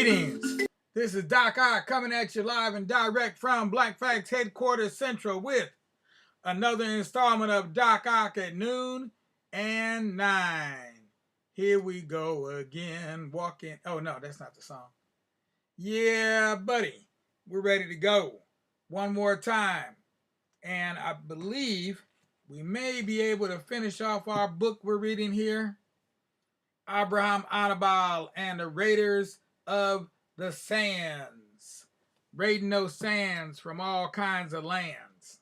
Greetings. This is Doc I coming at you live and direct from Black Facts Headquarters Central with another installment of Doc Ock at noon and 9. Here we go again, walking. Oh, no, that's not the song. Yeah, buddy, we're ready to go one more time. And I believe we may be able to finish off our book we're reading here, Abraham Anabal and the Raiders of the Sands, raiding those sands from all kinds of lands.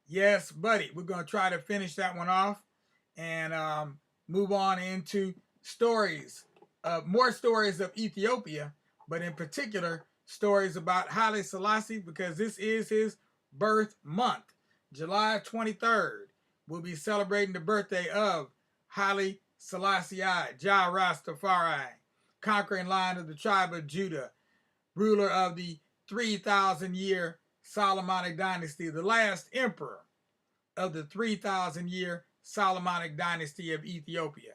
Yes, buddy, we're going to try to finish that one off and move on into stories, more stories of Ethiopia, but in particular, stories about Haile Selassie, because this is his birth month. July 23rd, we'll be celebrating the birthday of Haile Selassie, Jah Rastafari, conquering lion of the tribe of Judah, ruler of the 3,000-year Solomonic dynasty, the last emperor of the 3,000-year Solomonic dynasty of Ethiopia.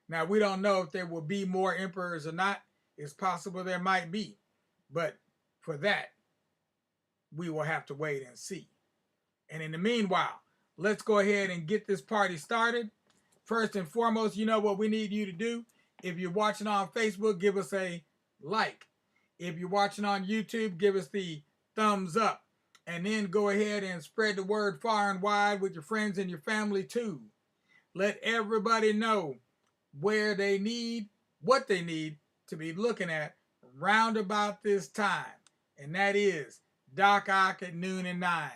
Now, we don't know if there will be more emperors or not. It's possible there might be, but for that, we will have to wait and see. And in the meanwhile, let's go ahead and get this party started. First and foremost, you know what we need you to do? If you're watching on Facebook, give us a like. If you're watching on YouTube, give us the thumbs up. And then go ahead and spread the word far and wide with your friends and your family too. Let everybody know where they need, what they need to be looking at round about this time. And that is Doc Ock at noon and 9.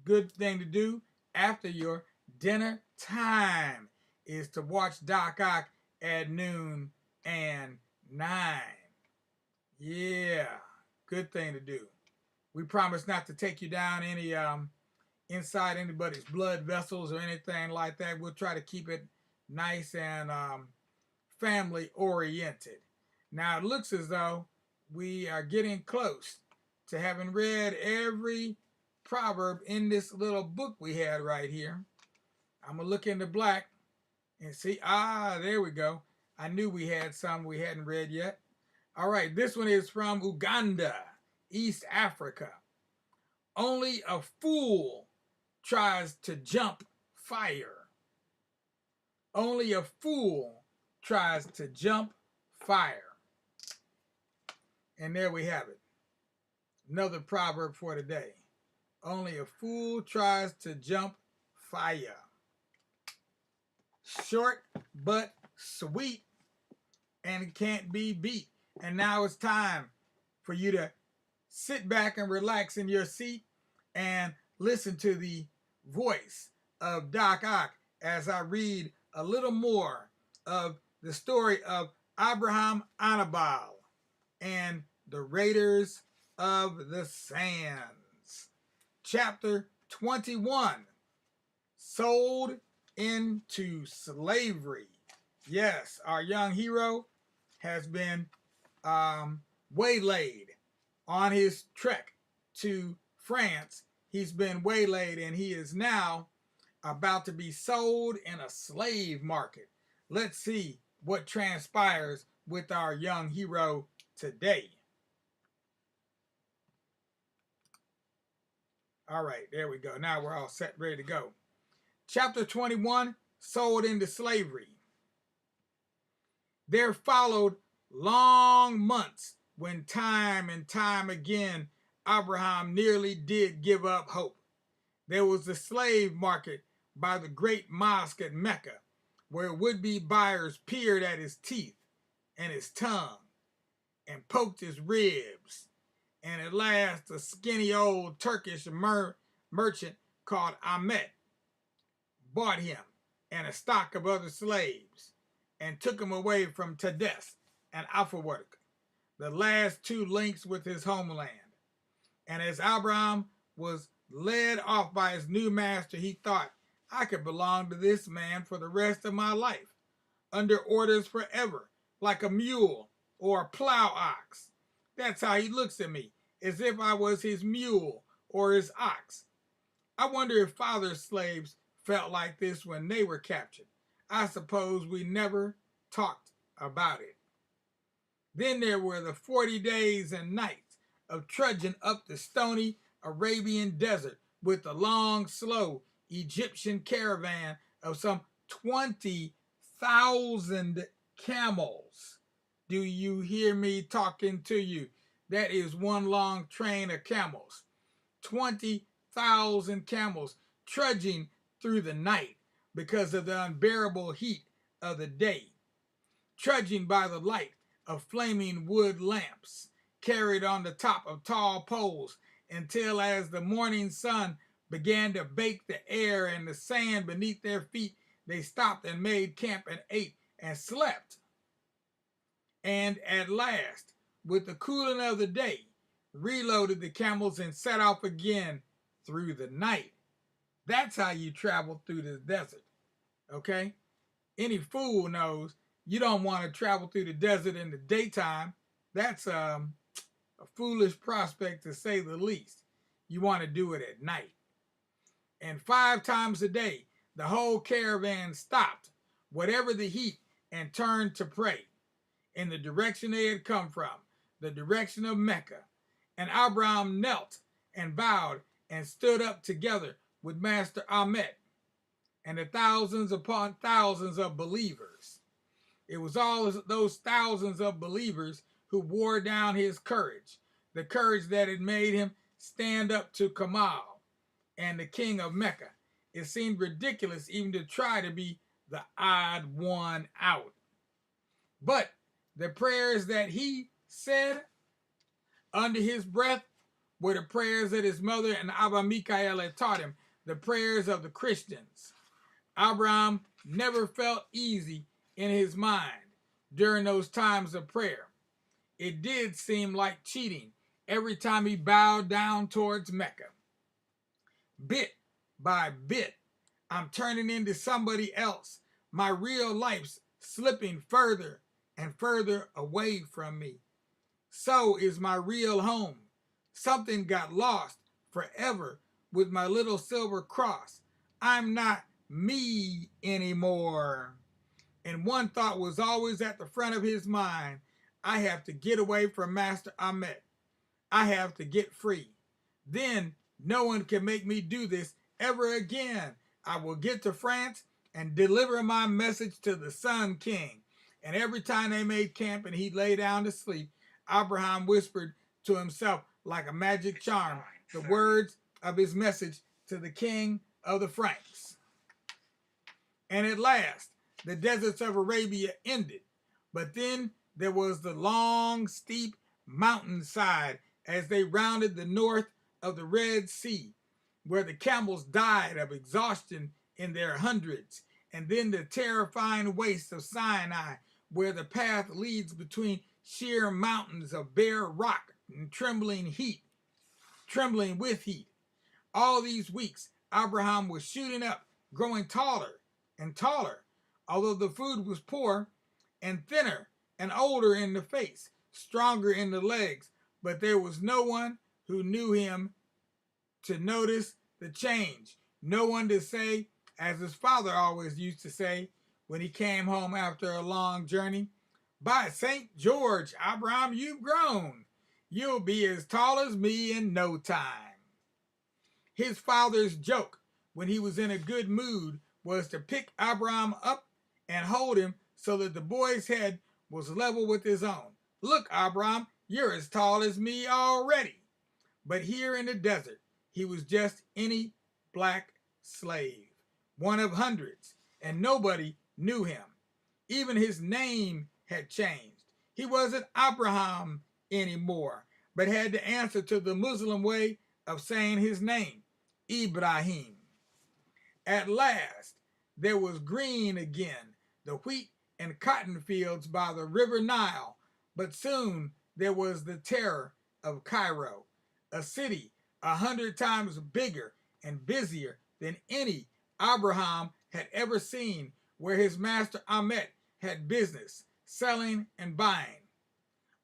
Good thing to do after your dinner time is to watch Doc Ock at noon and 9. Yeah, good thing to do. We promise not to take you down any inside anybody's blood vessels or anything like that. We'll try to keep it nice and family oriented. Now it looks as though we are getting close to having read every proverb in this little book we had right here. I'm gonna look into black and see, there we go. I knew we had some we hadn't read yet. All right, this one is from Uganda, East Africa. Only a fool tries to jump fire. Only a fool tries to jump fire. And there we have it. Another proverb for today. Only a fool tries to jump fire. Short but sweet and can't be beat. And now it's time for you to sit back and relax in your seat and listen to the voice of Doc Ock as I read a little more of the story of Abraham Anabal and the Raiders of the Sands. Chapter 21, Sold into Slavery. Yes, our young hero has been waylaid on his trek to France. He's been waylaid and he is now about to be sold in a slave market. Let's see what transpires with our young hero today. All right, there we go. Now we're all set, ready to go. Chapter 21, Sold into Slavery. There followed long months when time and time again Abraham nearly did give up hope. There was the slave market by the great mosque at Mecca, where would-be buyers peered at his teeth and his tongue and poked his ribs. And at last a skinny old Turkish merchant called Ahmet bought him and a stock of other slaves and took him away from Tades and Alfawark, the last two links with his homeland. And as Abraham was led off by his new master, he thought, I could belong to this man for the rest of my life, under orders forever, like a mule or a plow ox. That's how he looks at me, as if I was his mule or his ox. I wonder if father's slaves felt like this when they were captured. I suppose we never talked about it. Then there were the 40 days and nights of trudging up the stony Arabian desert with the long, slow Egyptian caravan of some 20,000 camels. Do you hear me talking to you? That is one long train of camels. 20,000 camels trudging through the night because of the unbearable heat of the day, trudging by the light of flaming wood lamps carried on the top of tall poles until as the morning sun began to bake the air and the sand beneath their feet, they stopped and made camp and ate and slept. And at last, with the cooling of the day, reloaded the camels and set off again through the night. That's how you travel through the desert, okay? Any fool knows you don't want to travel through the desert in the daytime. That's a foolish prospect, to say the least. You want to do it at night. And 5 times a day, the whole caravan stopped, whatever the heat, and turned to pray in the direction they had come from, the direction of Mecca. And Abraham knelt and bowed and stood up together with Master Ahmet and the thousands upon thousands of believers. It was all those thousands of believers who wore down his courage, the courage that had made him stand up to Kamal and the king of Mecca. It seemed ridiculous even to try to be the odd one out. But the prayers that he said under his breath were the prayers that his mother and Abba Mikael had taught him, the prayers of the Christians. Abraham never felt easy in his mind during those times of prayer. It did seem like cheating every time he bowed down towards Mecca. Bit by bit, I'm turning into somebody else. My real life's slipping further and further away from me. So is my real home. Something got lost forever with my little silver cross. I'm not me anymore. And one thought was always at the front of his mind. I have to get away from Master Ahmet. I have to get free. Then no one can make me do this ever again. I will get to France and deliver my message to the Sun King. And every time they made camp and he lay down to sleep, Abraham whispered to himself like a magic charm the words of his message to the king of the Franks. And at last, the deserts of Arabia ended. But then there was the long, steep mountainside as they rounded the north of the Red Sea, where the camels died of exhaustion in their hundreds, and then the terrifying wastes of Sinai, where the path leads between sheer mountains of bare rock and trembling with heat. All these weeks, Abraham was shooting up, growing taller and taller, although the food was poor and thinner and older in the face, stronger in the legs, but there was no one who knew him to notice the change. No one to say, as his father always used to say when he came home after a long journey, "By St. George, Abraham, you've grown. You'll be as tall as me in no time." His father's joke when he was in a good mood was to pick Abraham up and hold him so that the boy's head was level with his own. "Look, Abraham, you're as tall as me already." But here in the desert, he was just any black slave, one of hundreds, and nobody knew him. Even his name had changed. He wasn't Abraham anymore, but had to answer to the Muslim way of saying his name, Ibrahim. At last, there was green again, the wheat and cotton fields by the river Nile, but soon there was the terror of Cairo, a city 100 times bigger and busier than any Abraham had ever seen, where his master Ahmet had business, selling and buying.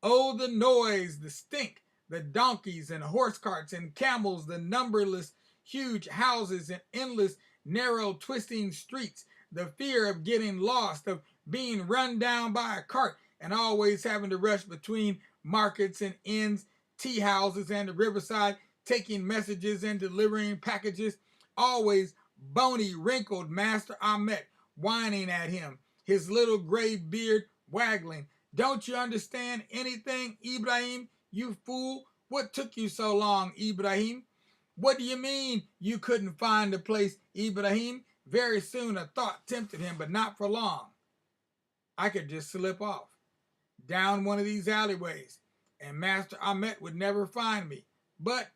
Oh, the noise, the stink, the donkeys and horse carts and camels, the numberless huge houses and endless narrow twisting streets, the fear of getting lost, of being run down by a cart and always having to rush between markets and inns, tea houses, and the riverside, taking messages and delivering packages. Always bony, wrinkled Master Ahmet whining at him, his little gray beard waggling. Don't you understand anything, Ibrahim, you fool? What took you so long, Ibrahim? What do you mean you couldn't find the place, Ibrahim? Very soon a thought tempted him, but not for long. I could just slip off down one of these alleyways, and Master Ahmet would never find me. But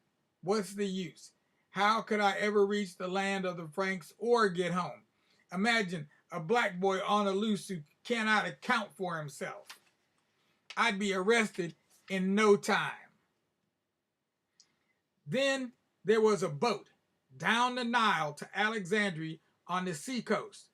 what's the use? How could I ever reach the land of the Franks or get home? Imagine a black boy on the loose who cannot account for himself. I'd be arrested in no time. Then there was a boat down the Nile to Alexandria on the seacoast,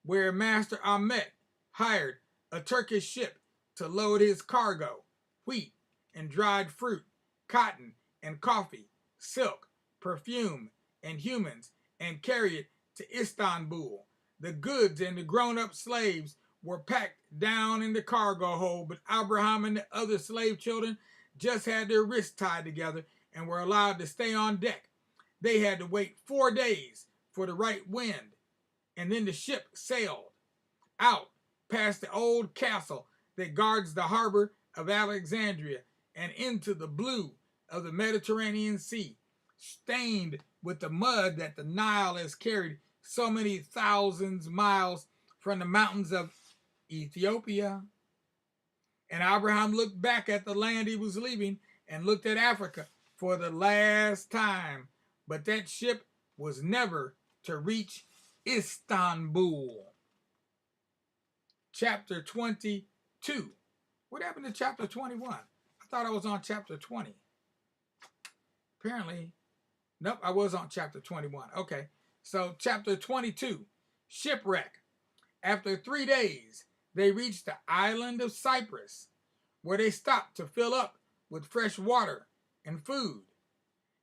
where Master Ahmet hired a Turkish ship to load his cargo, wheat and dried fruit, cotton and coffee, silk, perfume, and humans, and carry it to Istanbul. The goods and the grown-up slaves were packed down in the cargo hold, but Abraham and the other slave children just had their wrists tied together and were allowed to stay on deck. They had to wait 4 days for the right wind, and then the ship sailed out past the old castle that guards the harbor of Alexandria and into the blue of the Mediterranean Sea, stained with the mud that the Nile has carried so many thousands miles from the mountains of Ethiopia. And Abraham looked back at the land he was leaving and looked at Africa for the last time. But that ship was never to reach Istanbul. Chapter 22. What happened to chapter 21? I thought I was on chapter 20. Apparently, nope, I was on chapter 21. Okay, so chapter 22, shipwreck. After 3 days, they reached the island of Cyprus, where they stopped to fill up with fresh water and food.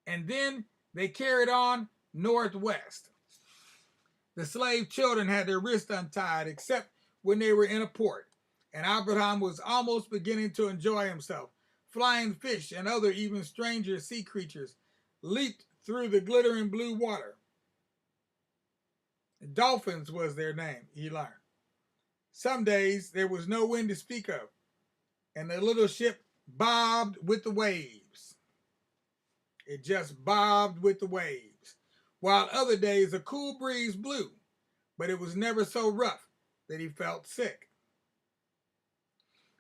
And then they carried on northwest. The slave children had their wrists untied, except when they were in a port, and Abraham was almost beginning to enjoy himself. Flying fish and other even stranger sea creatures leaped through the glittering blue water. Dolphins was their name, he learned. Some days there was no wind to speak of, and the little ship bobbed with the waves. It just bobbed with the waves, while other days a cool breeze blew, but it was never so rough that he felt sick.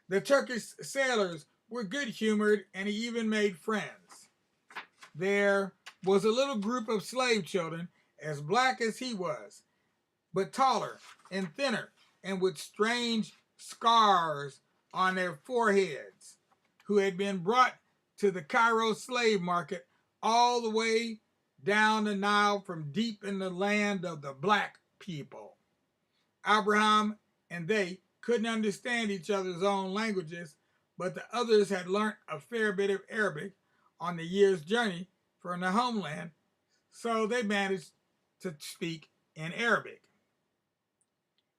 The Turkish sailors were good-humored, and he even made friends. There was a little group of slave children, as black as he was, but taller and thinner, and with strange scars on their foreheads, who had been brought to the Cairo slave market all the way down the Nile from deep in the land of the black people. Abraham and they couldn't understand each other's own languages, but the others had learnt a fair bit of Arabic on the year's journey from the homeland, so they managed to speak in Arabic.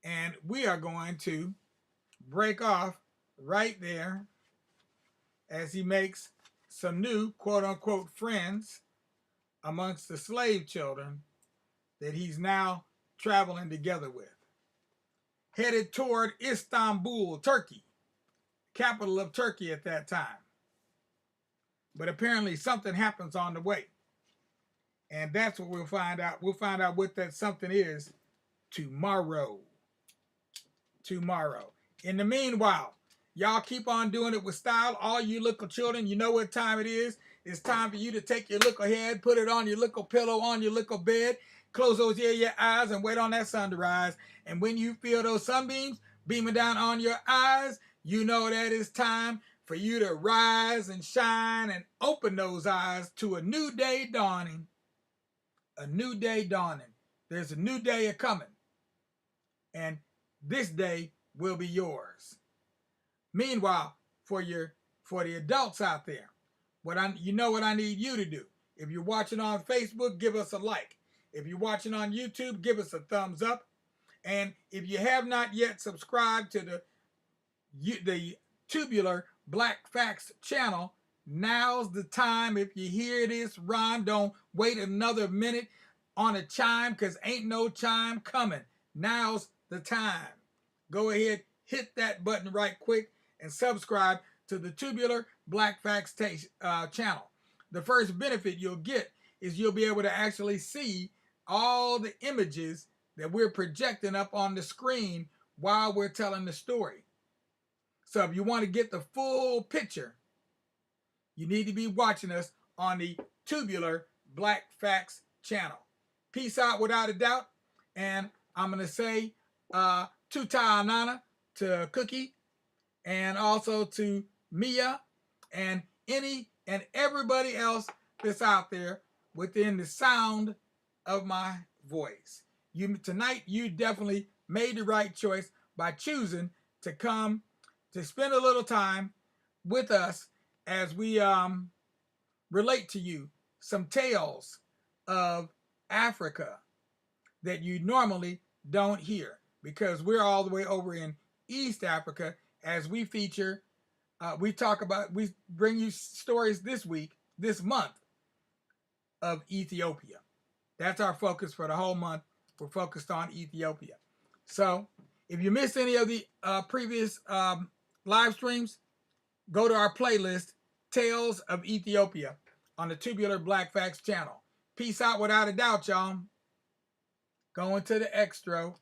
And we are going to break off right there as he makes some new quote-unquote friends amongst the slave children that he's now traveling together with. Headed toward Istanbul, Turkey, capital of Turkey at that time. But apparently something happens on the way. And that's what we'll find out. We'll find out what that something is tomorrow. Tomorrow. In the meanwhile, y'all keep on doing it with style. All you little children, you know what time it is. It's time for you to take your little head, put it on your little pillow, on your little bed, close those your eyes and wait on that sun to rise. And when you feel those sunbeams beaming down on your eyes, you know that it's time for you to rise and shine and open those eyes to a new day dawning. A new day dawning. There's a new day a-coming. And this day will be yours. Meanwhile, for the adults out there, you know what I need you to do. If you're watching on Facebook, give us a like. If you're watching on YouTube, give us a thumbs up. And if you have not yet subscribed to the the Tubular Black Facts channel. Now's the time. If you hear this rhyme, don't wait another minute on a chime, because ain't no chime coming. Now's the time. Go ahead, hit that button right quick and subscribe to the Tubular Black Facts channel. The first benefit you'll get is you'll be able to actually see all the images that we're projecting up on the screen while we're telling the story. So if you want to get the full picture, you need to be watching us on the Tubular Black Facts channel. Peace out without a doubt. And I'm going to say Tuta Anana to Cookie, and also to Mia, and any and everybody else that's out there within the sound of my voice. Tonight, you definitely made the right choice by choosing to come to spend a little time with us as we relate to you some tales of Africa that you normally don't hear, because we're all the way over in East Africa as we feature, we bring you stories this month of Ethiopia. That's our focus for the whole month. We're focused on Ethiopia. So if you missed any of the previous live streams, go to our playlist, Tales of Ethiopia, on the Tubular Black Facts channel. Peace out without a doubt, y'all. Going to the extra.